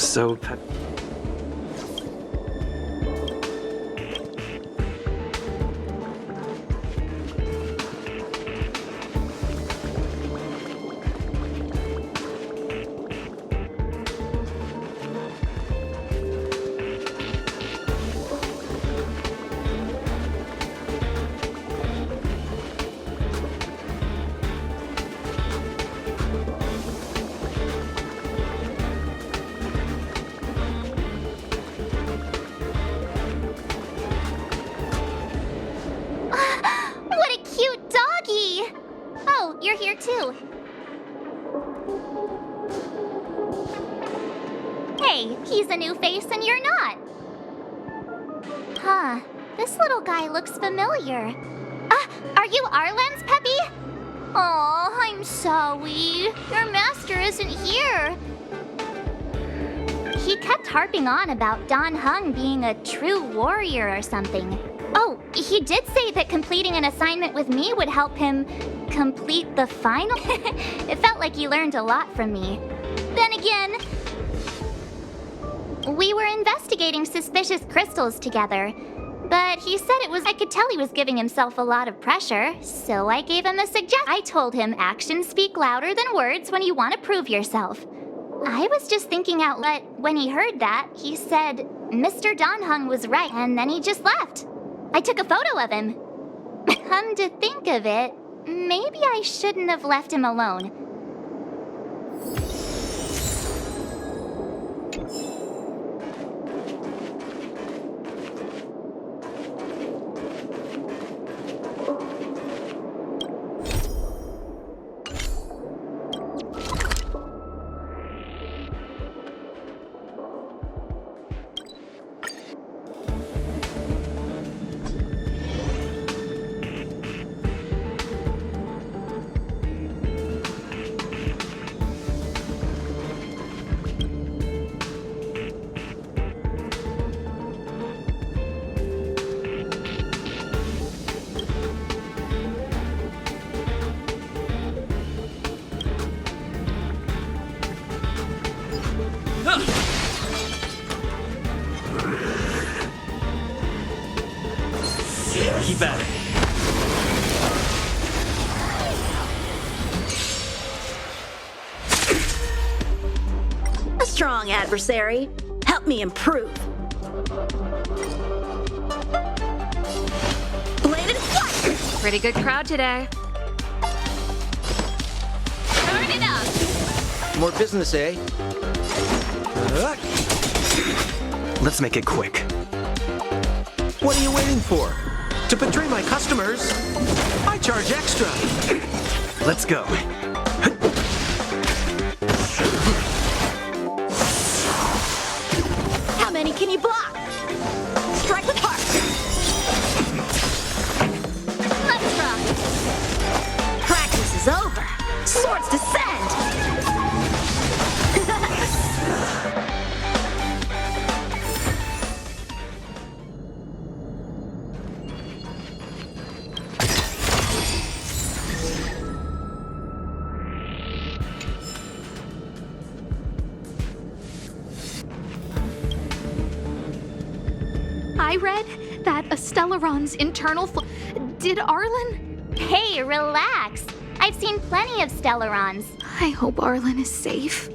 so What a cute doggy! Oh, you're here too. Hey, he's a new face and you're not. Huh, this little guy looks familiar. Are you Arlen's Peppy? Oh, I'm sorry. Your master isn't here. He kept harping on about Dan Heng being a true warrior or something. Oh, he did say that completing an assignment with me would help him complete the final. It felt like he learned a lot from me. Then again, we were investigating suspicious crystals together. But he said I could tell he was giving himself a lot of pressure, so I gave him a suggestion. I told him actions speak louder than words when you want to prove yourself. I was just thinking out loud. When he heard that, he said Mr. Dan Heng was right, and then he just left. I took a photo of him. Come to think of it, maybe I shouldn't have left him alone. keep at it. A strong adversary. Help me improve. Bladed flight! Pretty good crowd today. Turn it up! More business, eh? Let's make it quick. What are you waiting for? To betray my customers, I charge extra. Let's go. How many can you block? Strike with heart. Let's rock. Practice is over. Swords descend. I read that Stellaron's internal Did Arlen? Hey, relax. I've seen plenty of Stellarons. I hope Arlen is safe.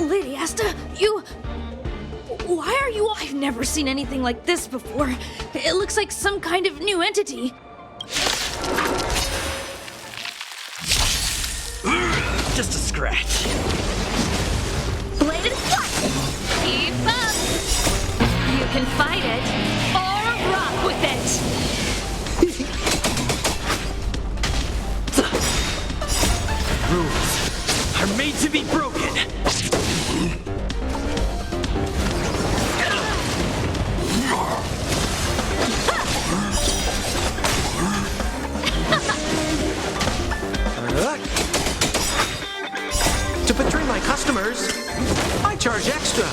Lady Asta, you... Why are you... I've never seen anything like this before. It looks like some kind of new entity. Just a scratch. Bladed flight! Keep up! You can fight it, or rock with it! Rules are made to be broken. To betray my customers, I charge Charge extra!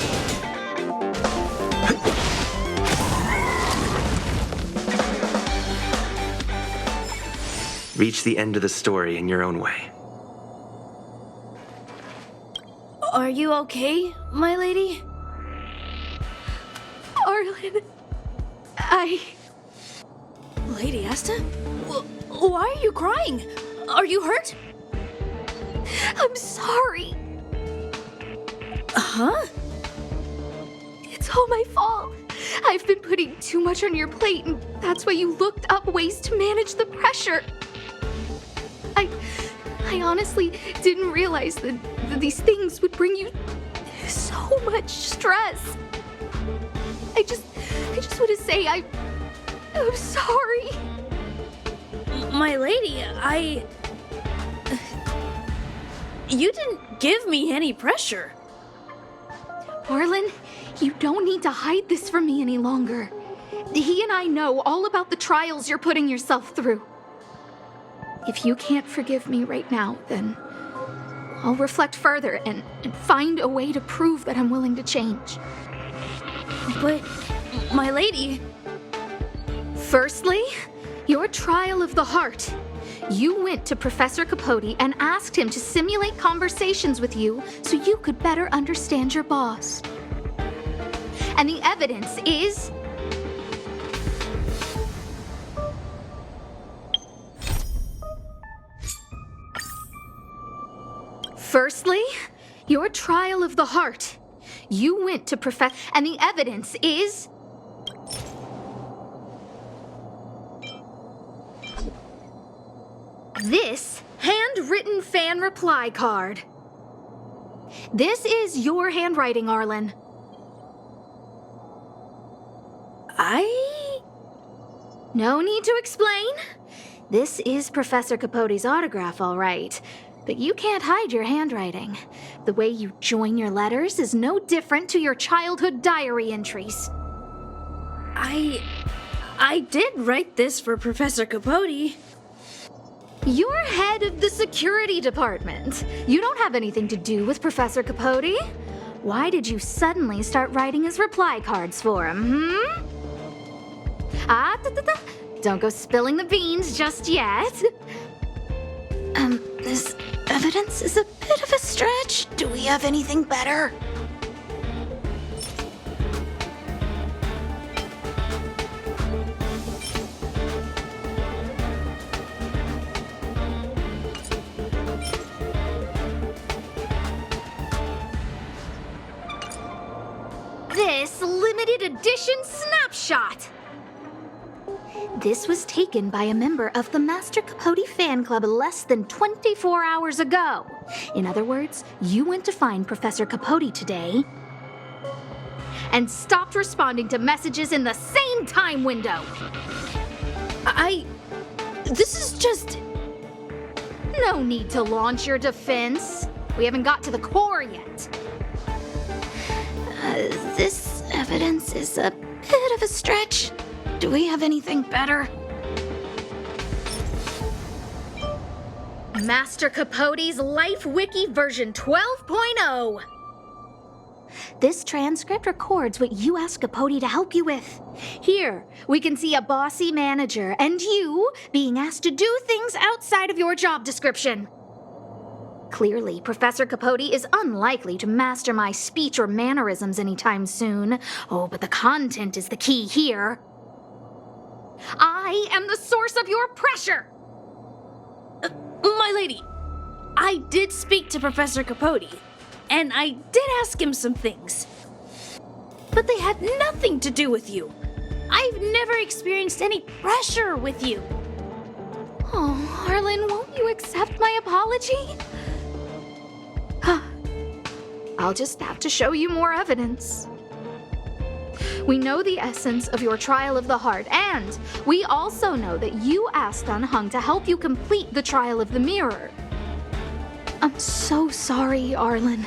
Reach the end of the story in your own way. Are you okay, my lady? Arlen, Lady Asta? Why are you crying? Are you hurt? I'm sorry. Huh? It's all my fault. I've been putting too much on your plate, and that's why you looked up ways to manage the pressure. I honestly didn't realize that these things would bring you so much stress. I just want to say I'm sorry. My lady, You didn't give me any pressure. Arlen, you don't need to hide this from me any longer. He and I know all about the trials you're putting yourself through. If you can't forgive me right now, then I'll reflect further and find a way to prove that I'm willing to change. But, my lady... Firstly, your trial of the heart. You went to Professor Capote and asked him to simulate conversations with you so you could better understand your boss. And the evidence is... Firstly, your trial of the heart. You went to Professor... And the evidence is... This handwritten fan reply card. This is your handwriting, Arlen. No need to explain. This is Professor Capote's autograph, all right. But you can't hide your handwriting. The way you join your letters is no different to your childhood diary entries. I did write this for Professor Capote. You're head of the security department. You don't have anything to do with Professor Capote. Why did you suddenly start writing his reply cards for him, Don't go spilling the beans just yet. This evidence is a bit of a stretch. Do we have anything better? This limited edition snapshot. This was taken by a member of the Master Capote fan club less than 24 hours ago. In other words, you went to find Professor Capote today and stopped responding to messages in the same time window. This is just... No need to launch your defense. We haven't got to the core yet. This evidence is a bit of a stretch. Do we have anything better? Master Capote's Life Wiki version 12.0. This transcript records what you asked Capote to help you with. Here, we can see a bossy manager and you being asked to do things outside of your job description. Clearly, Professor Capote is unlikely to master my speech or mannerisms anytime soon. Oh, but the content is the key here. I am the source of your pressure! My lady, I did speak to Professor Capote, and I did ask him some things. But they had nothing to do with you. I've never experienced any pressure with you. Oh, Arlen, won't you accept my apology? I'll just have to show you more evidence. We know the essence of your trial of the heart, and we also know that you asked Dunhung to help you complete the trial of the mirror. I'm so sorry, Arlen.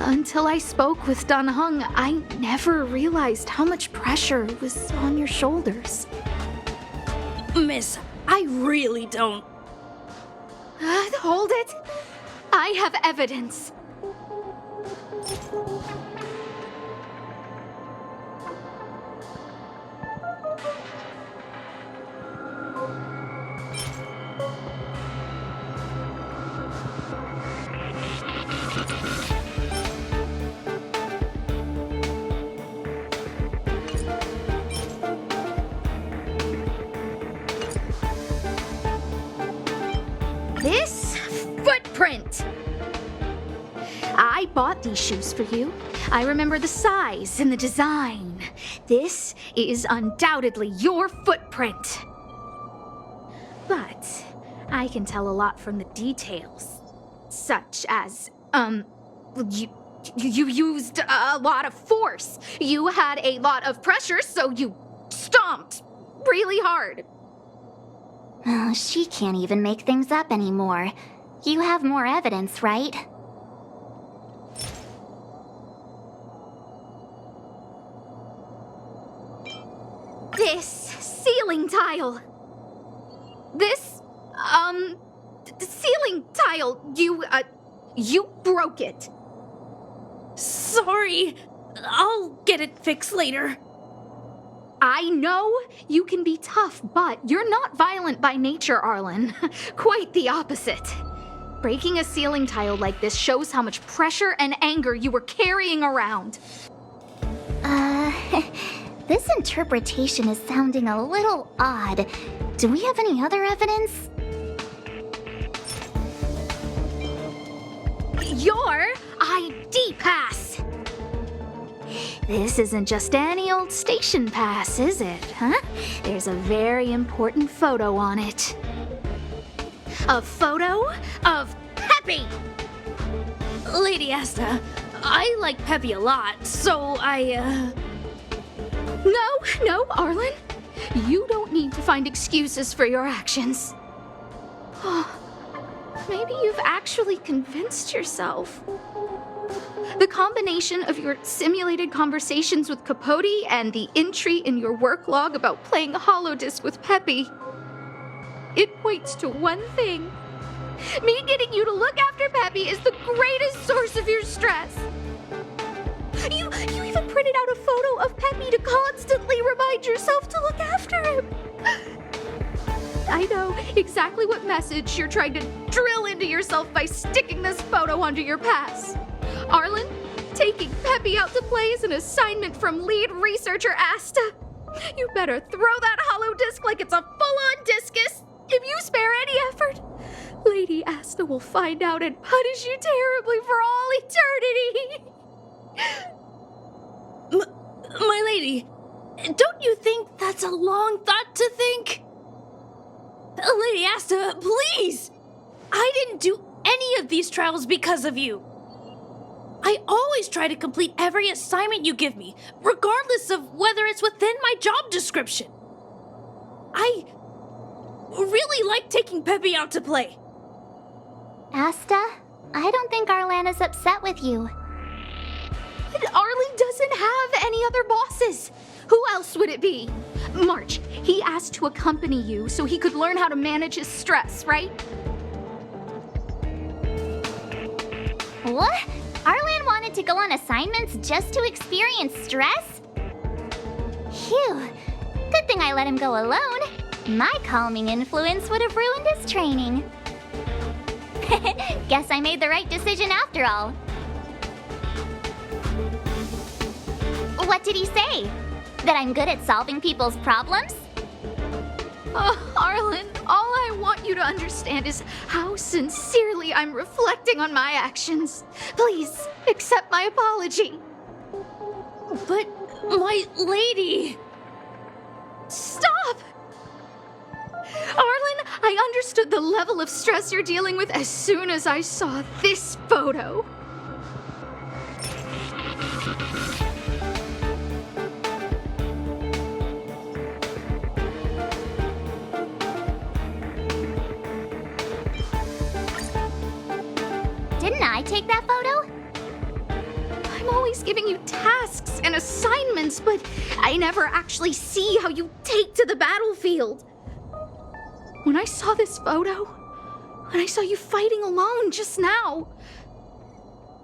Until I spoke with Dunhung, I never realized how much pressure was on your shoulders. Miss, I really don't... Hold it! I have evidence. this footprint. I bought these shoes for you. I remember the size and the design. This is undoubtedly your footprint. But I can tell a lot from the details, such as, you used a lot of force. You had a lot of pressure, so you stomped really hard. Oh, she can't even make things up anymore. You have more evidence, right? This ceiling tile. This, ceiling tile, you broke it. Sorry. I'll get it fixed later. I know you can be tough, but you're not violent by nature, Arlen. Quite the opposite. Breaking a ceiling tile like this shows how much pressure and anger you were carrying around. This interpretation is sounding a little odd. Do we have any other evidence? Your ID pass! This isn't just any old station pass, is it, huh? There's a very important photo on it. A photo of Peppy! Lady Asta, I like Peppy a lot, so No, Arlen. You don't need to find excuses for your actions. Maybe you've actually convinced yourself. The combination of your simulated conversations with Capote and the entry in your work log about playing holodisc with Peppy, it points to one thing. Me getting you to look after Peppy is the greatest source of your stress. You even printed out a photo of Peppy to constantly remind yourself to look after him. I know exactly what message you're trying to drill into yourself by sticking this photo onto your pass. Arlen, taking Peppy out to play is an assignment from lead researcher Asta. You better throw that holodisc like it's a full-on discus. If you spare any effort, Lady Asta will find out and punish you terribly for all eternity. My lady, don't you think that's a long thought to think? Lady Asta, please! I didn't do any of these trials because of you. I always try to complete every assignment you give me, regardless of whether it's within my job description. I really like taking Peppy out to play. Asta, I don't think Arlan is upset with you. But Arlen doesn't have any other bosses. Who else would it be? March, he asked to accompany you so he could learn how to manage his stress, right? What? Arlan wanted to go on assignments just to experience stress? Phew. Good thing I let him go alone. My calming influence would have ruined his training. Guess I made the right decision after all. What did he say? That I'm good at solving people's problems? Oh, Arlen, all I want you to understand is how sincerely I'm reflecting on my actions. Please, accept my apology. But, my lady... Stop! Arlen, I understood the level of stress you're dealing with as soon as I saw this photo. Didn't I take that photo? I'm always giving you tasks and assignments, but I never actually see how you take to the battlefield. When I saw this photo, when I saw you fighting alone just now,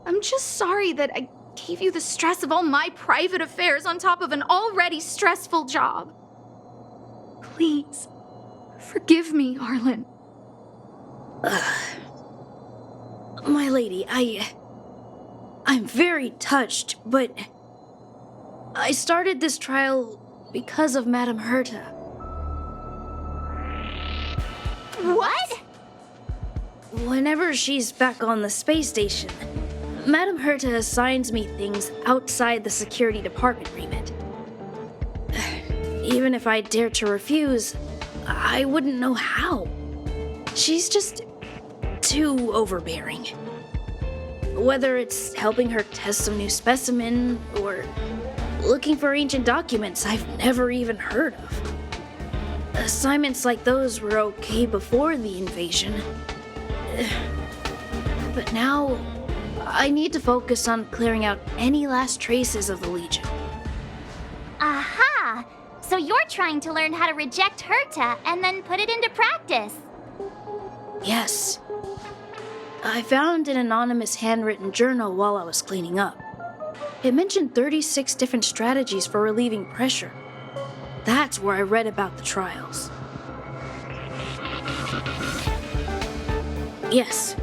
I'm just sorry that I gave you the stress of all my private affairs on top of an already stressful job. Please, forgive me, Arlen. My lady, I'm very touched, but I started this trial because of Madame Herta. What? whenever she's back on the space station, Madame Herta assigns me things outside the security department remit. Even if I dared to refuse, I wouldn't know how. She's just too overbearing. Whether it's helping her test some new specimen or looking for ancient documents I've never even heard of. Assignments like those were okay before the invasion. But now, I need to focus on clearing out any last traces of the Legion. Aha! So you're trying to learn how to reject Herta and then put it into practice. Yes. I found an anonymous handwritten journal while I was cleaning up. It mentioned 36 different strategies for relieving pressure. That's where I read about the trials. Yes.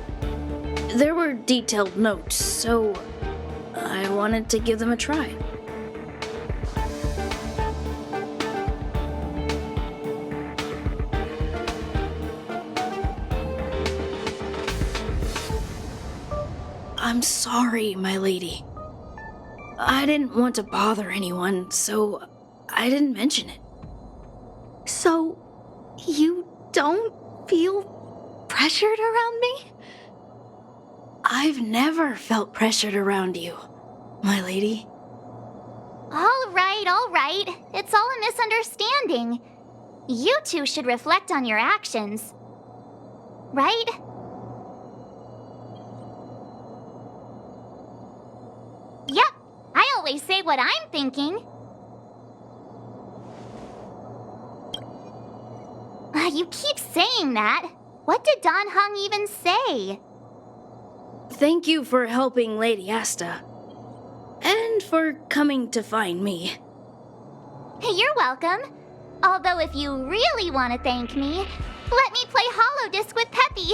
There were detailed notes, so I wanted to give them a try. I'm sorry, my lady. I didn't want to bother anyone, so I didn't mention it. So, you don't feel pressured around me? I've never felt pressured around you, my lady. All right. It's all a misunderstanding. You two should reflect on your actions. Right? Yep, I always say what I'm thinking. You keep saying that. What did Don Hung even say? Thank you for helping Lady Asta. And for coming to find me. You're welcome. Although if you really want to thank me, let me play Hollow Disc with Peppy.